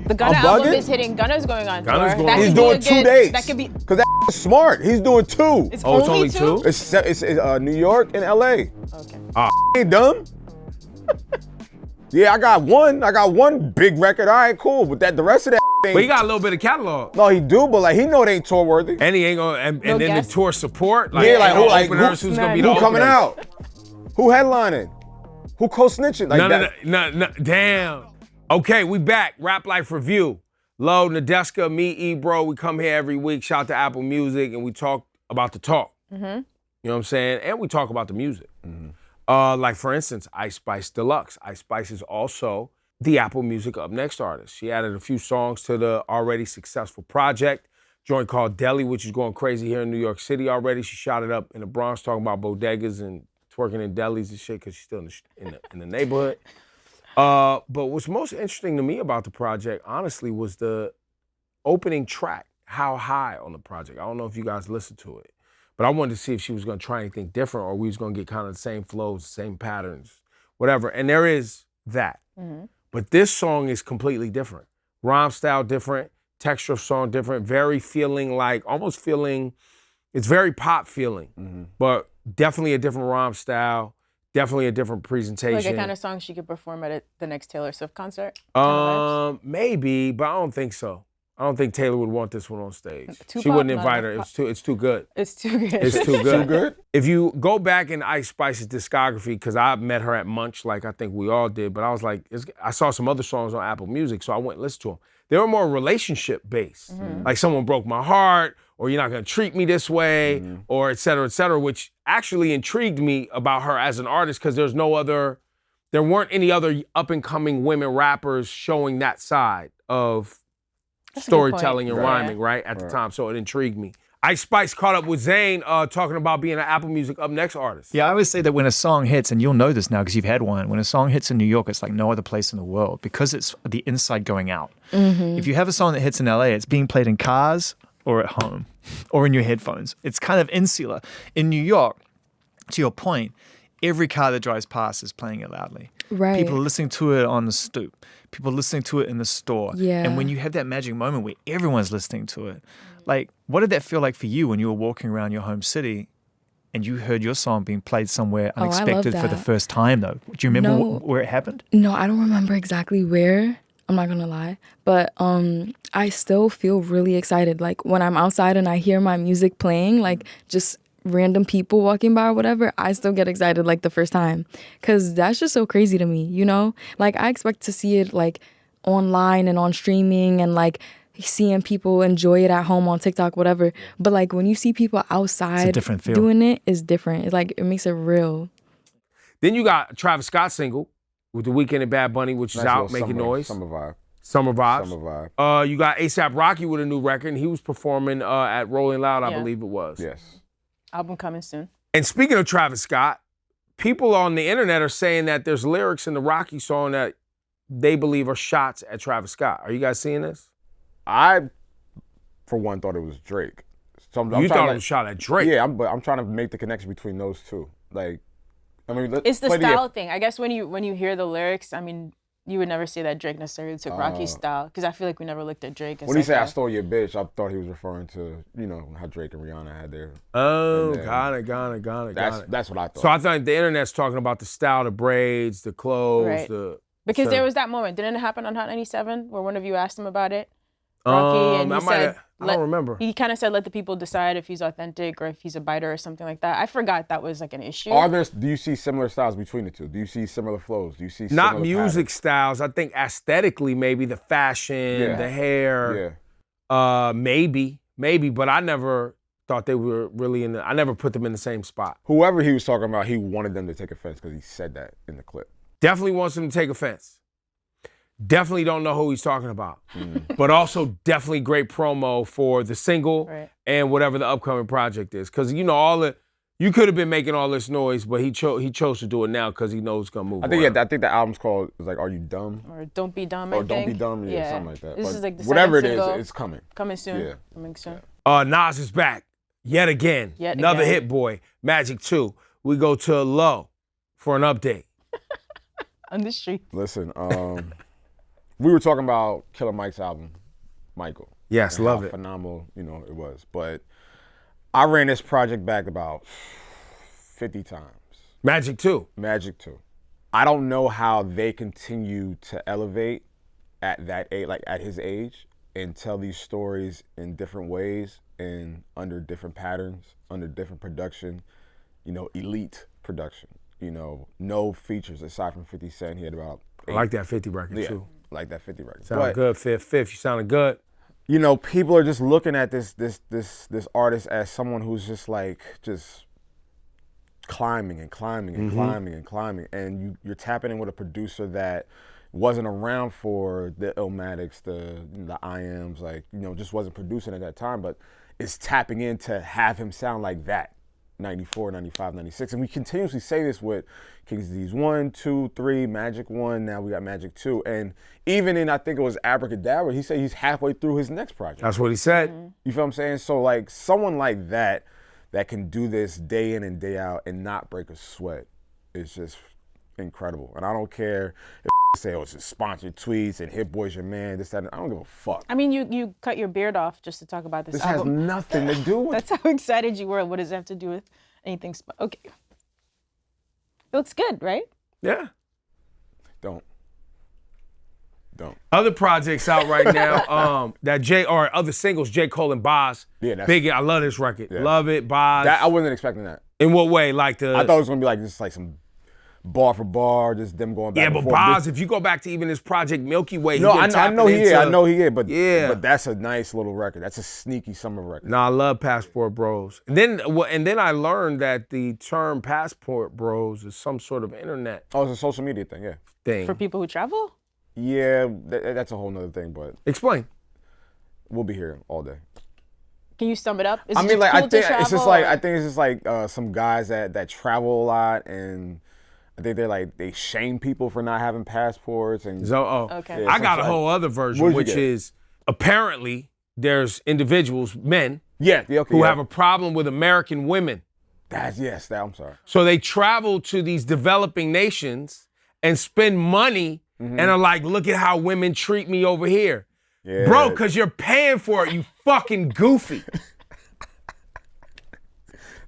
The Gunna album is hitting. Gunna's going on Gunna's tour. going He's doing 2 dates. That could be. Because that's smart. He's doing 2. It's Oh, it's only 2? It's New York and LA. Okay. Ain't dumb. Yeah, I got one big record. All right, cool. But the rest of that thing. But he got a little bit of catalog. No, he do, but like he know it ain't tour worthy. And he ain't gonna, and then guess. the tour support. Like, Yeah, like who, like openers, who's gonna be the who coming openers? out? Who headlining? Who co-snitching? Like No, damn. Okay, we back. Rap Life Review. Low, Nadeska, me, Ebro. We come here every week. Shout out to Apple Music, and we talk about the talk. You know what I'm saying? And we talk about the music. Like for instance, Ice Spice Deluxe. Ice Spice is also the Apple Music Up Next artist. She added a few songs to the already successful project. Joint called Deli, which is going crazy here in New York City already. She shot it up in the Bronx, talking about bodegas and twerking in delis and shit, because she's still in the neighborhood. But what's most interesting to me about the project, honestly, was the opening track, How High, on the project. I don't know if you guys listened to it, but I wanted to see if she was gonna try anything different, or we was gonna get kind of the same flows, same patterns, whatever. And there is that. But this song is completely different. Rhyme style different, texture of song different, very feeling like, almost feeling, it's very pop feeling, but definitely a different rhyme style, definitely a different presentation. Like a kind of song she could perform at the next Taylor Swift concert? Maybe, but I don't think so. I don't think Taylor would want this one on stage. Too She pop, wouldn't not invite her. enough It's too good. It's too good. It's too good. Too good? If you go back in Ice Spice's discography, because I met her at Munch, like I think we all did, but I was like, I saw some other songs on Apple Music, so I went and listened to them. They were more relationship based. Like someone broke my heart, or you're not gonna treat me this way, or et cetera, which actually intrigued me about her as an artist, because there weren't any other up and coming women rappers showing that side of storytelling and rhyming, right, at the time, so it intrigued me. Ice Spice caught up with Zayn talking about being an Apple Music Up Next artist. Yeah, I always say that when a song hits, and you'll know this now because you've had one, when a song hits in New York, it's like no other place in the world because it's the inside going out. If you have a song that hits in LA, it's being played in cars or at home or in your headphones. It's kind of insular. In New York, to your point, every car that drives past is playing it loudly. Right. People are listening to it on the stoop. People are listening to it in the store. Yeah. And when you have that magic moment where everyone's listening to it, like, what did that feel like for you when you were walking around your home city and you heard your song being played somewhere unexpected for the first time, though? Do you remember where it happened? No, I don't remember exactly where. I'm not gonna lie. But I still feel really excited. Like, when I'm outside and I hear my music playing, like, just random people walking by or whatever, I still get excited like the first time, because that's just so crazy to me, you know? Like, I expect to see it like online and on streaming and like seeing people enjoy it at home on TikTok, whatever. But like when you see people outside doing it, is different. It's like, it makes it real. Then you got Travis Scott single with The Weeknd and Bad Bunny, which is out making noise. Summer vibe. Summer vibes. You got A$AP Rocky with a new record, and he was performing at Rolling Loud, I believe it was. Yes. Album coming soon. And speaking of Travis Scott, people on the internet are saying that there's lyrics in the Rocky song that they believe are shots at Travis Scott. Are you guys seeing this? I, for one, thought it was Drake. So You thought it was shot at Drake? Yeah, but I'm trying to make the connection between those two. Like, I mean, it's the style thing. I guess when you hear the lyrics, I mean, you would never say that Drake necessarily took Rocky's style, because I feel like we never looked at Drake as when he said, "I stole your bitch," I thought he was referring to, you know, how Drake and Rihanna had their... Oh, got it. That's what I thought. So I thought the internet's talking about the style, the braids, the clothes, right. Because there was that moment. Didn't it happen on Hot 97 where one of you asked him about it? Rocky, and he said, I don't remember. He kind of said, let the people decide if he's authentic or if he's a biter or something like that. I forgot that was like an issue. Do you see similar styles between the two? Do you see similar flows? Do you see not music styles? I think aesthetically, maybe the fashion, the hair. Yeah. Maybe, but I never thought they were really I never put them in the same spot. Whoever he was talking about, he wanted them to take offense because he said that in the clip. Definitely wants them to take offense. Definitely don't know who he's talking about. But also definitely great promo for the single and whatever the upcoming project is. Because, you know, you could have been making all this noise, but he chose to do it now because he knows it's going to move I think the album's called, like, Are You Dumb? Or Don't Be Dumb, Or Don't Be Dumb, yeah, something like that. This is like the whatever it single. is, it's coming. Coming soon. Yeah. Coming soon. Nas is back. Yet again. Another hit boy. Magic 2. We go to Low for an update. On the street. Listen, we were talking about Killer Mike's album, Michael. Yes, and love how it. phenomenal, it was. But I ran this project back about 50 times. Magic too. Magic too. I don't know how they continue to elevate at that age, like at his age, and tell these stories in different ways and under different patterns, under different production, elite production. No features aside from 50 Cent. He had about 8. I like that 50 record too. Like that 50 record. Sound good, Fifth. You sounded good. People are just looking at this artist as someone who's just climbing and climbing and climbing and climbing, and you're tapping in with a producer that wasn't around for the Illmatics, the IMs, just wasn't producing at that time, but is tapping in to have him sound like that. 94, 95, 96. And we continuously say this with King's Disease 1, 2, 3, Magic 1, now we got Magic 2. And even in, I think it was Abracadabra, he said he's halfway through his next project. That's what he said. You feel what I'm saying? So someone like that can do this day in and day out and not break a sweat is just incredible. And I don't care if say, it's just sponsored tweets and Hit Boy's your man, this, that, and I don't give a fuck. I mean, you cut your beard off just to talk about this album. Has nothing to do with That's how excited you were. What does it have to do with anything? Okay. It looks good, right? Yeah. Don't. Other projects out right now, other singles, J. Cole and Boz. Yeah, that's Big. I love this record. Yeah. Love it, Boz. I wasn't expecting that. In what way? I thought it was gonna be just some bar for bar, just them going back. Yeah, and but forth. Boz, if you go back to even his project Milky Way, I know he is, but yeah. But that's a nice little record. That's a sneaky summer record. No, I love Passport Bros. And then I learned that the term Passport Bros is some sort of internet Oh, it's a social media thing, yeah. thing. For people who travel? Yeah, that's a whole nother thing, but Explain. we'll be here all day. Can you sum it up? Is I it mean, just cool to travel, I think it's just some guys that travel a lot, and I think they shame people for not having passports and. Okay. Yeah, I got a whole other version, which is apparently there's individuals, men, who have a problem with American women. I'm sorry. So they travel to these developing nations and spend money and are like, look at how women treat me over here. Yeah. Bro, because you're paying for it, you fucking goofy.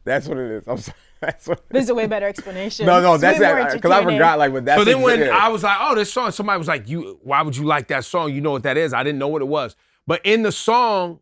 That's what it is. I'm sorry. That's what There's a way better explanation. No, It's that's way more it. Because I forgot, what that's. So then when I was like, oh, this song, somebody was like, why would you like that song? You know what that is? I didn't know what it was. But in the song,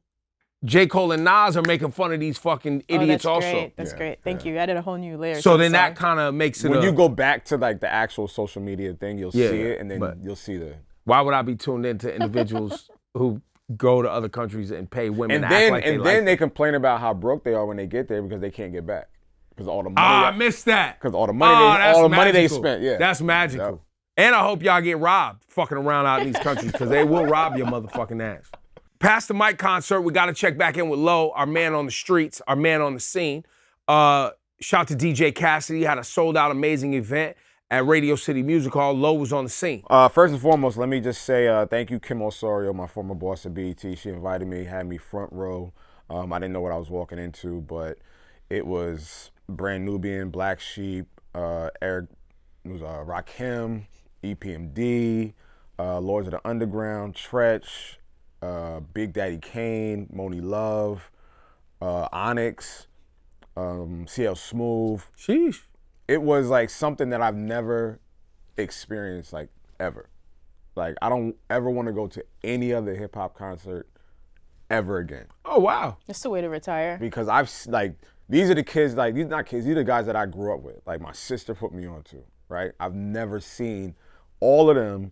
J. Cole and Nas are making fun of these fucking idiots that's also. Great. That's great. Thank you. You added a whole new layer. So to then the that song. kind of makes it when you go back to the actual social media thing, you'll see it, and then you'll see the. Why would I be tuned into individuals who go to other countries and pay women And to then act like they like they complain about how broke they are when they get there because they can't get back because all the money. I missed that. Because all the money, money they magical. spent. Yeah, That's magical. Yep. And I hope y'all get robbed fucking around out in these countries because they will rob your motherfucking ass. Past the Mic concert, we got to check back in with Low, our man on the streets, our man on the scene. Shout to DJ Cassidy, had a sold out amazing event at Radio City Music Hall. Low was on the scene. First and foremost, let me just say thank you, Kim Osorio, my former boss at BET. She invited me, had me front row. I didn't know what I was walking into, but it was Brand Nubian, Black Sheep, Eric, it was Rakim, EPMD, Lords of the Underground, Tretch, Big Daddy Kane, Moni Love, Onyx, CL Smooth. Sheesh. It was something that I've never experienced ever. I don't ever want to go to any other hip hop concert ever again. Oh, wow. That's the way to retire. Because these are the kids, these are not kids, these are the guys that I grew up with. My sister put me on to, right? I've never seen all of them,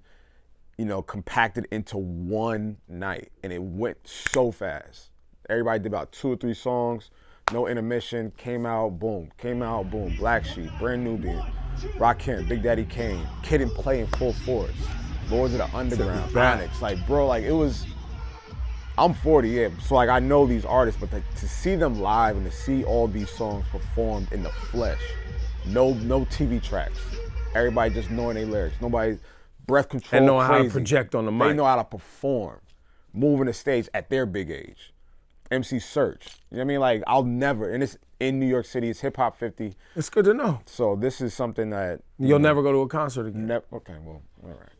compacted into one night. And it went so fast. Everybody did about 2 or 3 songs. No intermission, came out, boom. Black Sheep, Brand Nubian, Rakim, Big Daddy Kane, Kid and Play in full force, Lords of the Underground, Onyx. It was, I'm 40, yeah, so I know these artists, but to see them live and to see all these songs performed in the flesh, no TV tracks, everybody just knowing their lyrics, nobody, breath control, And knowing crazy. how to project on the mic. They know how to perform, moving the stage at their big age. MC Search. You know what I mean? I'll never, and it's in New York City, it's Hip Hop 50. It's good to know. So this is something that You'll never go to a concert again. Okay, well, all right.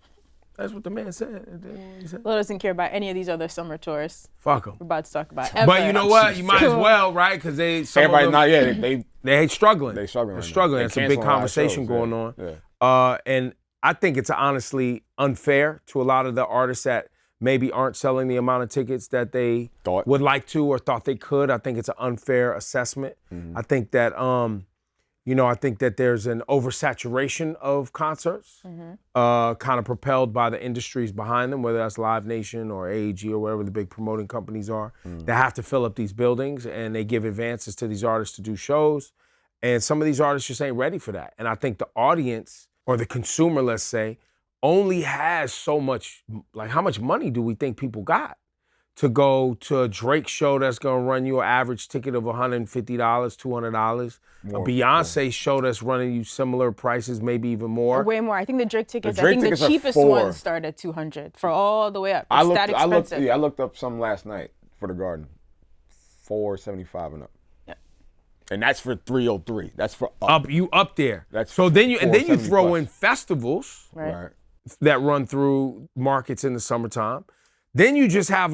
That's what the man said. He said. Lil doesn't care about any of these other summer tours Fuck them. we're about to talk about. Ever. But you know what? You might as well, right? Because Everybody not yet. they struggling. They struggling. They're right struggling. now. It's a big conversation going on. Yeah. And I think it's honestly unfair to a lot of the artists that maybe aren't selling the amount of tickets that they would like to or thought they could. I think it's an unfair assessment. I think that I think that there's an oversaturation of concerts, kind of propelled by the industries behind them, whether that's Live Nation or AEG or whatever the big promoting companies are. They have to fill up these buildings, and they give advances to these artists to do shows. And some of these artists just ain't ready for that. And I think the audience, or the consumer, let's say, only has so much, like how much money do we think people got to go to a Drake show that's gonna run you an average ticket of $150, $200, a Beyonce show that's running you similar prices, maybe even more. Way more. I think the Drake tickets, the cheapest ones start at $200 for all the way up. It's I looked up some last night for the Garden, $475 and up. Yeah. And that's for 303. That's for up. You up there. That's so then you throw plus. in festivals right. that run through markets in the summertime. Then you just have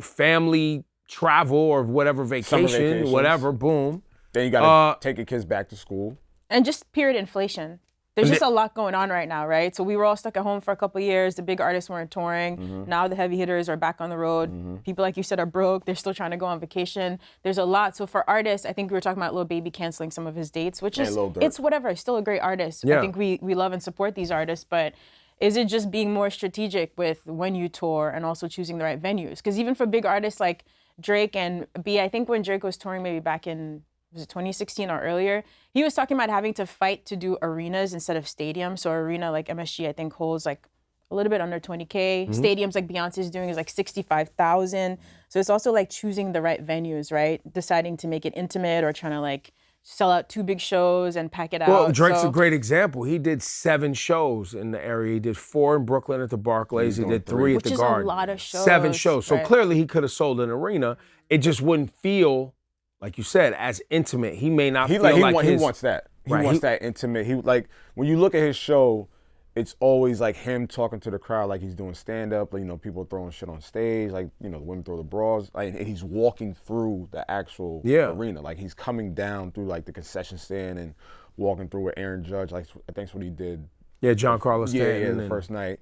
family travel or whatever vacation, whatever, boom. Then you gotta take your kids back to school. And just period inflation. There's just a lot going on right now, right? So we were all stuck at home for a couple of years. The big artists weren't touring. Now the heavy hitters are back on the road. People, like you said, are broke. They're still trying to go on vacation. There's a lot. So for artists, I think we were talking about Lil Baby canceling some of his dates, which is, it's whatever. He's still a great artist. Yeah. I think we love and support these artists, but is it just being more strategic with when you tour and also choosing the right venues? Because even for big artists like Drake and B, I think when Drake was touring maybe back in, was it 2016 or earlier, he was talking about having to fight to do arenas instead of stadiums. So arena like MSG, I think, holds like a little bit under 20K. Stadiums like Beyonce's doing is like 65,000. So it's also like choosing the right venues, right? Deciding to make it intimate or trying to like sell out 2 big shows and pack it out. Well, Drake's a great example. He did 7 shows in the area. He did 4 in Brooklyn at the Barclays. He did 3 at the Garden. Which is a lot of shows. 7 shows. Right. So clearly he could have sold an arena. It just wouldn't feel, like you said, as intimate. He may not feel like he wants that. He wants that intimate. He like when you look at his show, it's always like him talking to the crowd like he's doing stand-up, like, people throwing shit on stage, like, the women throw the bras, like, and he's walking through the actual arena. Like, he's coming down through, like, the concession stand and walking through with Aaron Judge, like, I think that's what he did. Yeah, John Carlos Stanton. Yeah, the first night.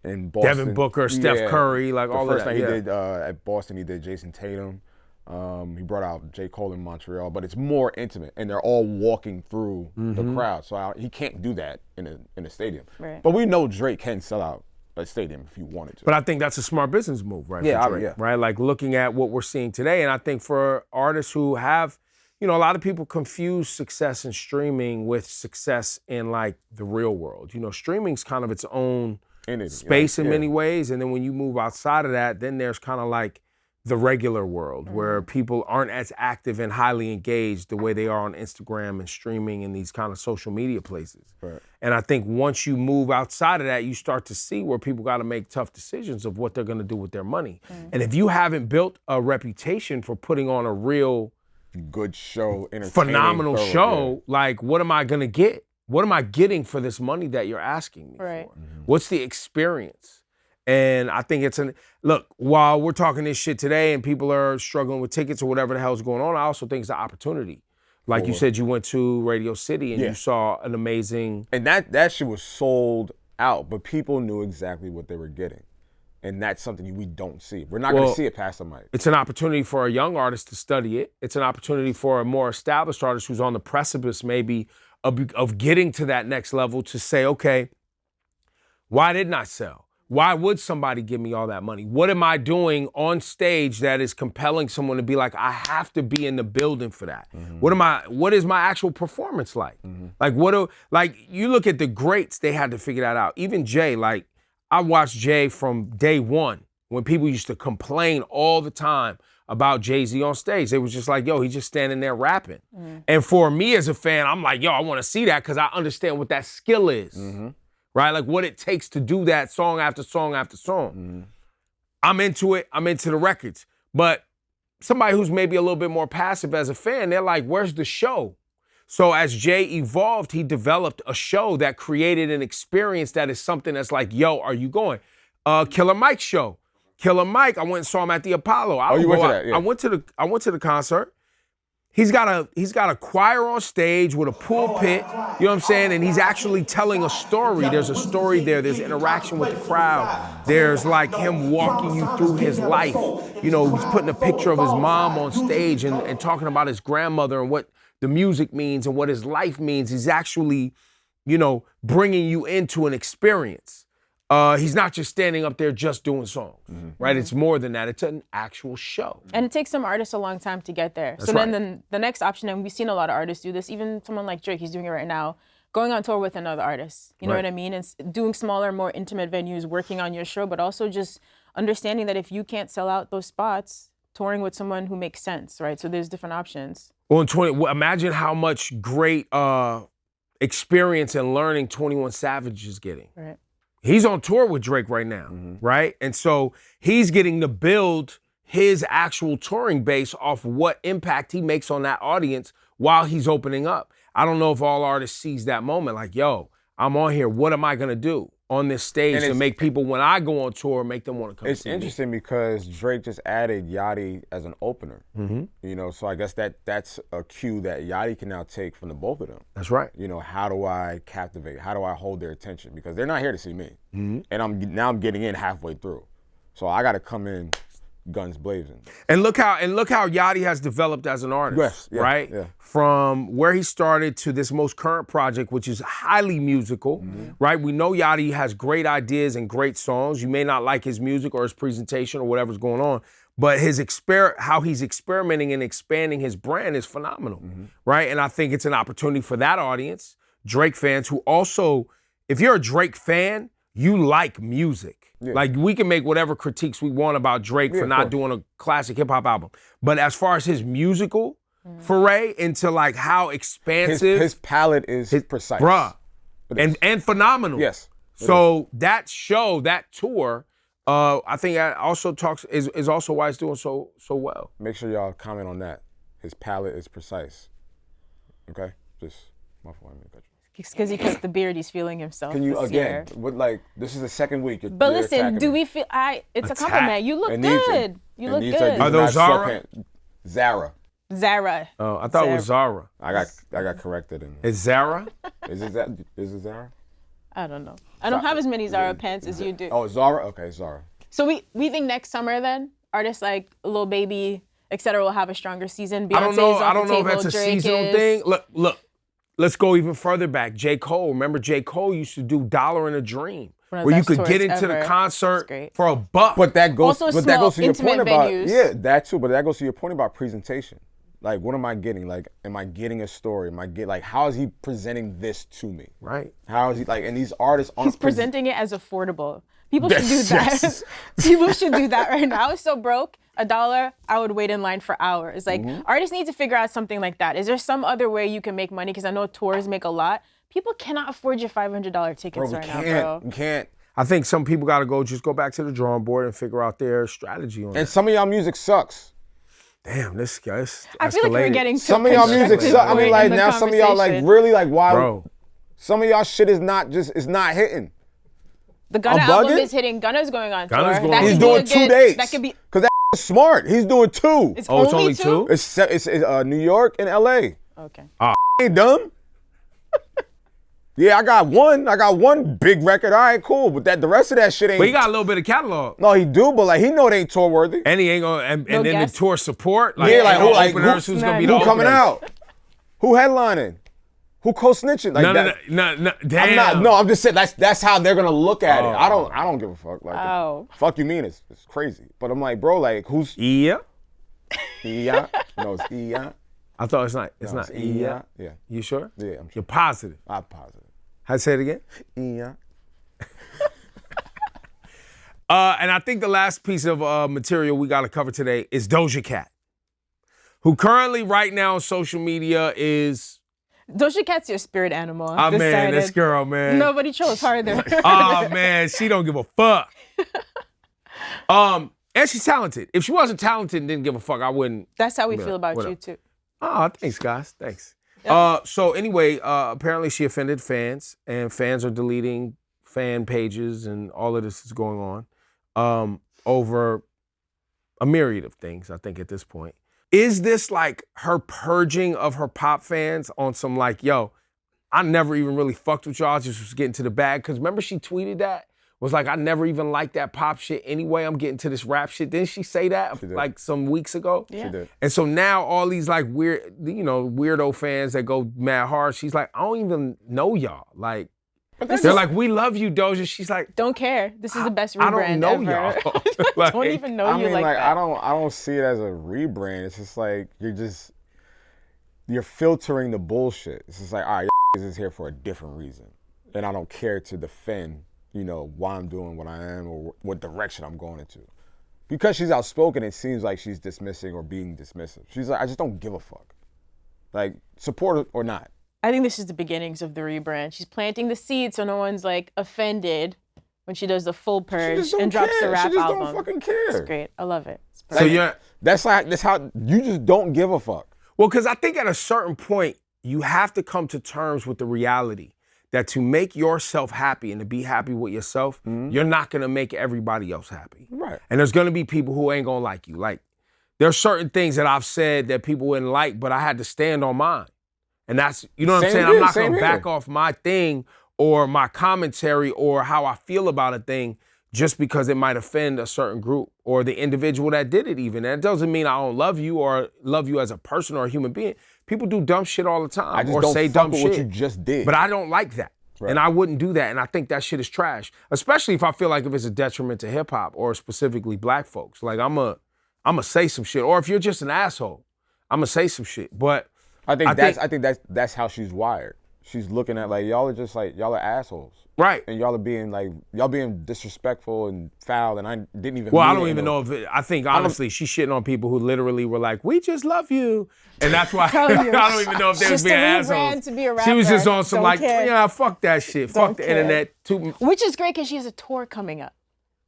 In Boston. Devin Booker, Steph Curry, like all of that. The first night he did at Boston, he did Jason Tatum. He brought out J. Cole in Montreal, but it's more intimate, and they're all walking through the crowd. So he can't do that in a stadium. Right. But we know Drake can sell out a stadium if he wanted to. But I think that's a smart business move, right? Yeah, for Drake, right? Like looking at what we're seeing today, and I think for artists who have, a lot of people confuse success in streaming with success in like the real world. Streaming's kind of its own space in many ways, and then when you move outside of that, then there's kind of like the regular world where people aren't as active and highly engaged the way they are on Instagram and streaming and these kind of social media places. Right. And I think once you move outside of that, you start to see where people got to make tough decisions of what they're going to do with their money. And if you haven't built a reputation for putting on a real good show, phenomenal show, like what am I going to get? What am I getting for this money that you're asking me for? What's the experience? And I think look, while we're talking this shit today and people are struggling with tickets or whatever the hell's going on, I also think it's an opportunity. Like you said, you went to Radio City and you saw an amazing... And that shit was sold out, but people knew exactly what they were getting. And that's something we don't see. We're not going to see it past the mic. It's an opportunity for a young artist to study it. It's an opportunity for a more established artist who's on the precipice maybe of getting to that next level to say, okay, why didn't I sell? Why would somebody give me all that money? What am I doing on stage that is compelling someone to be like, I have to be in the building for that? What is my actual performance like? Like you look at the greats, they had to figure that out. Even Jay, like I watched Jay from day one when people used to complain all the time about Jay-Z on stage. They was just like, yo, he's just standing there rapping. And for me as a fan, I'm like, yo, I want to see that because I understand what that skill is. Right? Like what it takes to do that song after song after song. I'm into it. I'm into the records. But somebody who's maybe a little bit more passive as a fan, they're like, where's the show? So as Jay evolved, he developed a show that created an experience that is something that's like, yo, are you going? Killer Mike's show. Killer Mike, I went and saw him at the Apollo. You went to that? Yeah. I went to the concert. He's got a choir on stage with a pulpit, you know what I'm saying? And he's actually telling a story. There's a story there. There's interaction with the crowd. There's like him walking you through his life. You know, he's putting a picture of his mom on stage and talking about his grandmother and what the music means and what his life means. He's actually, you know, bringing you into an experience. He's not just standing up there just doing songs, right? It's more than that. It's an actual show. And it takes some artists a long time to get there. That's so right. then the next option, and we've seen a lot of artists do this, even someone like Drake, he's doing it right now, going on tour with another artist. You know what I mean? It's doing smaller, more intimate venues, working on your show, but also just understanding that if you can't sell out those spots, touring with someone who makes sense, right? So there's different options. Well, imagine how much great experience and learning 21 Savage is getting. Right. He's on tour with Drake right now, right? And so he's getting to build his actual touring base off what impact he makes on that audience while he's opening up. I don't know if all artists seize that moment, like, yo, I'm on here. What am I gonna do on this stage to make people, when I go on tour, make them want to come see me? It's interesting because Drake just added Yachty as an opener. You know, so I guess that's a cue that Yachty can now take from the both of them. That's right. You know, how do I captivate? How do I hold their attention? Because they're not here to see me, and I'm getting in halfway through, so I got to come in guns blazing. And look how Yachty has developed as an artist, Yes, yeah, right? yeah. From where he started to this most current project, which is highly musical, right? We know Yachty has great ideas and great songs. You may not like his music or his presentation or whatever's going on, but how he's experimenting and expanding his brand is phenomenal, right? And I think it's an opportunity for that audience, Drake fans who also, if you're a Drake fan, you like music. Yeah. Like, we can make whatever critiques we want about Drake for not doing a classic hip hop album. But as far as his musical foray into like how expansive His palette is precise. Bruh. And phenomenal. Yes. So that show, that tour, I think that also is also why it's doing so well. Make sure y'all comment on that. His palette is precise. Okay? Just my fault. Because he cut the beard, he's feeling himself. Can you this year. this is the second week. But listen, do we feel? It's a compliment. You look good. You look good. Are those Zara? Zara. Zara. Oh, I thought it was Zara. I got corrected. It's Zara? Is it Zara? I don't know. I don't have as many Zara pants as you do. Oh, Zara? Okay, Zara. So we think next summer then, artists like Lil Baby, etc. will have a stronger season. Beyonce I don't know. Is off I don't the know if table. that's a Drake seasonal is. thing. Look. Let's go even further back. J. Cole. Remember J. Cole used to do Dollar in a Dream, One of the where you best could get tours into the ever. concert It's great. for $1. But that goes Also but that small, goes to your point intimate about venues. that too, but that goes to your point about presentation. Like, what am I getting? Like, am I getting a story? How is he presenting this to me? Right. How is he and these artists He's presenting it as affordable. People should do that. People should do that right now. It's so broke. $1, I would wait in line for hours. Like, artists need to figure out something like that. Is there some other way you can make money? Because I know tours make a lot. People cannot afford your $500 tickets right now, bro. You can't. I think some people got to just go back to the drawing board and figure out their strategy on And it. some of y'all music sucks. Damn, this guy's I feel like we're getting to Some of y'all music constructive sucks. I mean, point like, in the now some of y'all, like, conversation. really, like, why? Bro. Some of y'all shit is not hitting. The Gunna I'm album bugging? is hitting. Gunna's going on Gunna's tour. going That on could He's be doing a 2 good- dates. That could be. Because that's smart. He's doing 2. It's Oh, it's only only two? It's New York and LA. Okay. Ain't dumb. Yeah, I got one big record. All right, cool. But the rest of that shit ain't. But he got a little bit of catalog. No, he do, but like he know it ain't tour worthy. And he ain't gonna, and then guest? the tour support. Yeah, like, no who- like, openers, who- who's gonna be who the Who coming openers? out? Who headlining? Who co-snitching? Like No, damn. I'm just saying that's how they're gonna look at it. I don't give a fuck. Like, Oh. fuck you mean it's crazy. But I'm like, bro, like who's Yeah. Iya? No, it's Iya. I thought it's not. No, Yeah. Yeah, You sure? yeah. I'm You're positive. positive. How to say it again? Iya. And I think the last piece of material we got to cover today is Doja Cat, who currently right now on social media is. Doja Cat's your spirit animal. Ah, I've man, this decided. girl, man. Nobody chose harder. Oh, man, she don't give a fuck. And she's talented. If she wasn't talented and didn't give a fuck, I wouldn't. That's how we feel about what you up? too. Oh, thanks, guys. Thanks. So anyway, apparently she offended fans, and fans are deleting fan pages, and all of this is going on over a myriad of things, I think, at this point. Is this like her purging of her pop fans on some like, yo, I never even really fucked with y'all, just was getting to the bag? Because remember she tweeted that? Was like, I never even liked that pop shit anyway, I'm getting to this rap shit. Didn't she say that like some weeks ago? Yeah. She did. And so now all these like weird, weirdo fans that go mad hard, she's like, I don't even know y'all. Like, they're like, we love you, Doja. She's like, don't care. This is the best I rebrand don't know ever. y'all. Like, Don't even know I you mean, like that. I don't see it as a rebrand. It's just like you're filtering the bullshit. It's just like, all right, is here for a different reason, and I don't care to defend, why I'm doing what I am or what direction I'm going into. Because she's outspoken, it seems like she's dismissing or being dismissive. She's like, I just don't give a fuck. Like, support it or not. I think this is the beginnings of the rebrand. She's planting the seed so no one's like offended when she does the full purge and drops the rap she just album. don't fucking care. It's great. I love it. It's So perfect. yeah. That's how you just don't give a fuck. Well, because I think at a certain point, you have to come to terms with the reality that to make yourself happy and to be happy with yourself, you're not gonna make everybody else happy. Right. And there's gonna be people who ain't gonna like you. Like, there's certain things that I've said that people wouldn't like, but I had to stand on mine. And that's, you know what I'm Same saying? here, I'm not same gonna here. back off my thing or my commentary or how I feel about a thing just because it might offend a certain group or the individual that did it even. And it doesn't mean I don't love you or love you as a person or a human being. People do dumb shit all the time I just or don't say fuck dumb with shit. what you just did. But I don't like that. Right. And I wouldn't do that. And I think that shit is trash. Especially if I feel like if it's a detriment to hip hop or specifically black folks. Like I'ma say some shit. Or if you're just an asshole, I'ma say some shit. But I think that's how she's wired. She's looking at like y'all are assholes. right. And y'all being disrespectful and foul, and I didn't even. Well, I mean don't it. even know if it, I think honestly she's shitting on people who literally were like, "We just love you," and that's why I don't even know if they was Just being a rebrand assholes. to be a She was rapper. just on some Don't like, care. yeah, fuck that shit, fuck Don't the care. internet. Which is great because she has a tour coming up.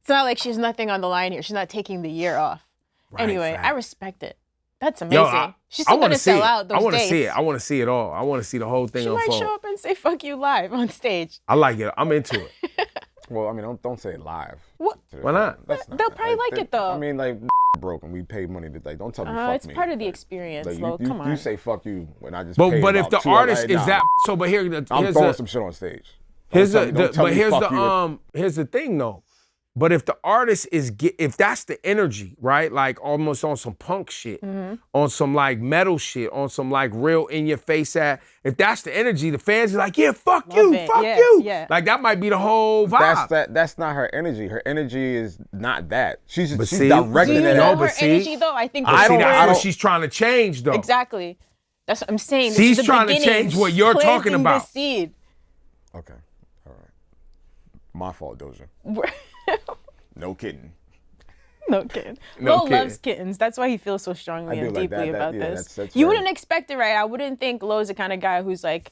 It's not like she has nothing on the line here. She's not taking the year off. Right, anyway, fact. I respect it. That's amazing. Yo, She's still wanna gonna see sell it. out those I want to dates. see it. I want to see it all. I want to see the whole thing She might unfold. show up and say "fuck you" live on stage. I like it. I'm into it. Well, I mean, don't say it live. What? Why not? That's They'll probably like it, though. I mean, like broken. We paid money to like. Don't tell me fuck It's me. part of the experience, Like, Lo. Come on. You say fuck you when I just. But paid if about the $2, artist like, is nah, that so, but I'm here's throwing the some shit on stage. here's Don't tell me here's fuck you. here's the thing though. But if the artist if that's the energy, right? Like almost on some punk shit, on some like metal shit, on some like real in your face if that's the energy, the fans are like, yeah, fuck Love you, it. fuck Yeah, you. yeah. Like that might be the whole vibe. That's not her energy. Her energy is not that. She's see- Do directing you it know at. her but see- energy though? I think I See, don't- that's what don't- she's trying to change though. exactly. That's what I'm saying. This She's is the trying to beginning. change what you're talking Planting about. The seed. Okay, all right. My fault, Doja. No kidding. No kidding. No Lo kidding. loves kittens. That's why he feels so strongly I do and like deeply that. about Yeah, this. that's You very- wouldn't expect it, right? I wouldn't think Lo's the kind of guy who's like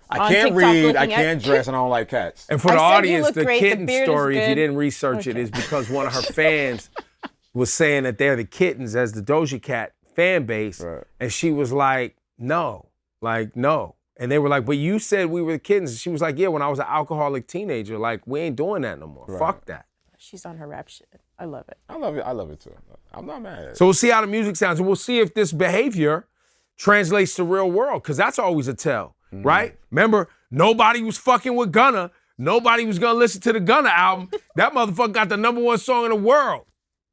I on can't TikTok read. I looking can't at- dress, and I don't like cats. And for I the said you audience, look the great, the kitten beard is story, if you good. didn't research it, is because one of her fans was saying that they're the Kittens as the Doja Cat fan base. Right. And she was like, no. And they were like, but you said we were the Kittens. And she was like, yeah, when I was an alcoholic teenager, like, we ain't doing that no more. Right. Fuck that. She's on her rap shit. I love it. I love it. I love it too. I'm not mad at it. So we'll see how the music sounds, and we'll see if this behavior translates to real world, because that's always a tell, right? Remember, nobody was fucking with Gunna. Nobody was gonna listen to the Gunna album. That motherfucker got the #1 song in the world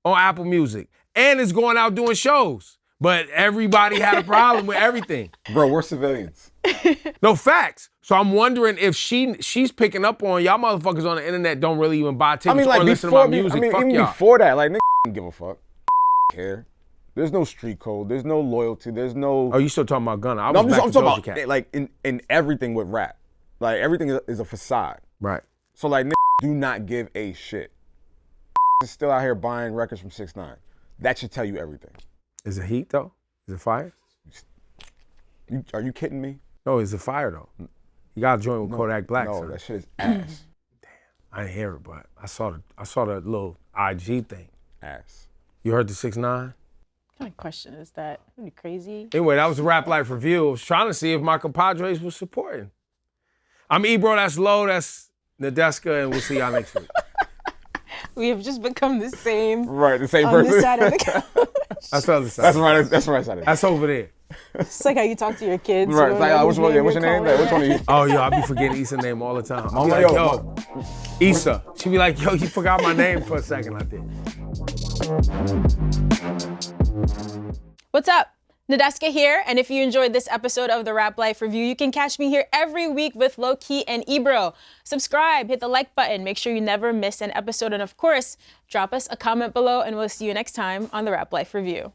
on Apple Music, and is going out doing shows. But everybody had a problem with everything. Bro, we're civilians. No facts. So I'm wondering if she's picking up on y'all motherfuckers on the internet don't really even buy tickets I mean, like or listen to before my music. Fuck even y'all. before that, like nigga didn't give a fuck. Care. There's no street code. There's no loyalty. There's no. Oh, you still talking about Gunna? I No, was I'm back to talking Doja about Cat. like in everything with rap. Like everything is a facade. Right. So like nigga do not give a shit. Is still out here buying records from 6ix9ine. That should tell you everything. Is it heat though? Is it fire? Are you kidding me? No, is it fire though? You got to join with Kodak Black. No, son. that shit is ass. I didn't hear it, but I saw the little IG thing. Ass. You heard the 6ix9ine? kind of question is that? Are you crazy? Anyway, that was the Rap Life Review. I was trying to see if my compadres was supporting. I'm Ebro, that's Low, that's Nadeska, and we'll see y'all next week. We have just become the same. Right, the same on person. this side of the couch. That's the other side. That's right. That's the right side. That's over there. It's like how you talk to your kids. Right. You It's don't like, know which whose one? name What's your you're name? calling. Which one are you? Oh, yo, I be forgetting Issa's name all the time. I'll be like, like, yo, yo, Issa. She be like, yo, you forgot my name for a second, I think. What's up? Nadeska here, and if you enjoyed this episode of the Rap Life Review, you can catch me here every week with Lowkey and Ebro. Subscribe, hit the like button, make sure you never miss an episode, and of course, drop us a comment below, and we'll see you next time on the Rap Life Review.